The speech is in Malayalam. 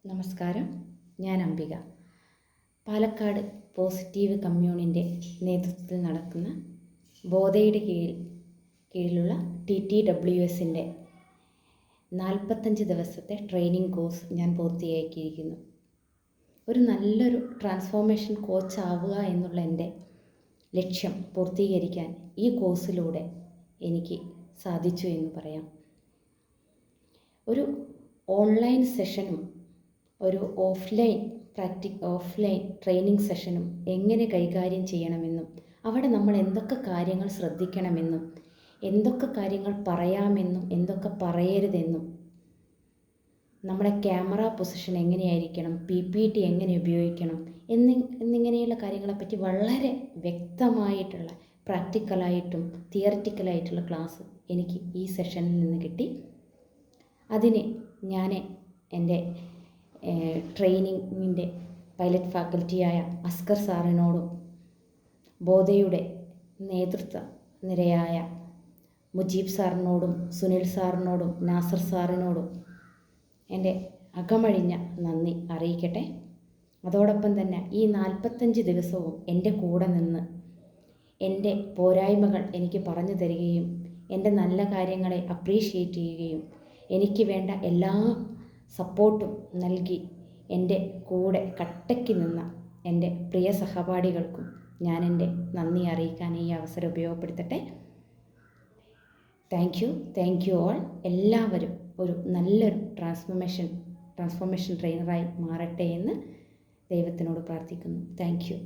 നമസ്കാരം, ഞാൻ അംബിക. പാലക്കാട് പോസിറ്റീവ് കമ്മ്യൂണിൻ്റെ നേതൃത്വത്തിൽ നടക്കുന്ന ബോധയുടെ കീഴിലുള്ള TTWSൻ്റെ 45 ദിവസത്തെ ട്രെയിനിങ് കോഴ്സ് ഞാൻ പൂർത്തിയാക്കിയിരിക്കുന്നു. ഒരു നല്ലൊരു ട്രാൻസ്ഫോർമേഷൻ കോച്ച് ആവുക എന്നുള്ള എൻ്റെ ലക്ഷ്യം പൂർത്തീകരിക്കാൻ ഈ കോഴ്സിലൂടെ എനിക്ക് സാധിച്ചു എന്ന് പറയാം. ഒരു ഓൺലൈൻ സെഷനും ഒരു ഓഫ്ലൈൻ ട്രെയിനിങ് സെഷനും എങ്ങനെ കൈകാര്യം ചെയ്യണമെന്നും അവിടെ നമ്മൾ എന്തൊക്കെ കാര്യങ്ങൾ ശ്രദ്ധിക്കണമെന്നും എന്തൊക്കെ കാര്യങ്ങൾ പറയാമെന്നും എന്തൊക്കെ പറയരുതെന്നും നമ്മുടെ ക്യാമറ പൊസിഷൻ എങ്ങനെയായിരിക്കണം, PPT എങ്ങനെ ഉപയോഗിക്കണം എന്നിങ്ങനെയുള്ള കാര്യങ്ങളെപ്പറ്റി വളരെ വ്യക്തമായിട്ടുള്ള പ്രാക്ടിക്കലായിട്ടും തിയറിറ്റിക്കലായിട്ടുള്ള ക്ലാസ് എനിക്ക് ഈ സെഷനിൽ നിന്ന് കിട്ടി. അതിന് ഞാൻ എൻ്റെ ട്രെയിനിങ്ങിൻ്റെ പൈലറ്റ് ഫാക്കൽറ്റിയായ അസ്കർ സാറിനോടും ബോധയുടെ നേതൃത്വ നിരയായ മുജീബ് സാറിനോടും സുനിൽ സാറിനോടും നാസർ സാറിനോടും എൻ്റെ അകമഴിഞ്ഞ നന്ദി അറിയിക്കട്ടെ. അതോടൊപ്പം തന്നെ ഈ 45 ദിവസവും എൻ്റെ കൂടെ നിന്ന് എൻ്റെ പോരായ്മകൾ എനിക്ക് പറഞ്ഞു തരികയും എൻ്റെ നല്ല കാര്യങ്ങളെ അപ്രീഷിയേറ്റ് ചെയ്യുകയും എനിക്ക് വേണ്ട എല്ലാ സപ്പോർട്ടും നൽകി എൻ്റെ കൂടെ കട്ടയ്ക്ക് നിന്ന എൻ്റെ പ്രിയ സഹപാഠികൾക്കും ഞാൻ എൻ്റെ നന്ദി അറിയിക്കാൻ ഈ അവസരം ഉപയോഗപ്പെടുത്തട്ടെ. Thank you all. എല്ലാവരും ഒരു നല്ലൊരു ട്രാൻസ്ഫോർമേഷൻ ട്രെയിനറായി മാറട്ടെ എന്ന് ദൈവത്തിനോട് പ്രാർത്ഥിക്കുന്നു. Thank you.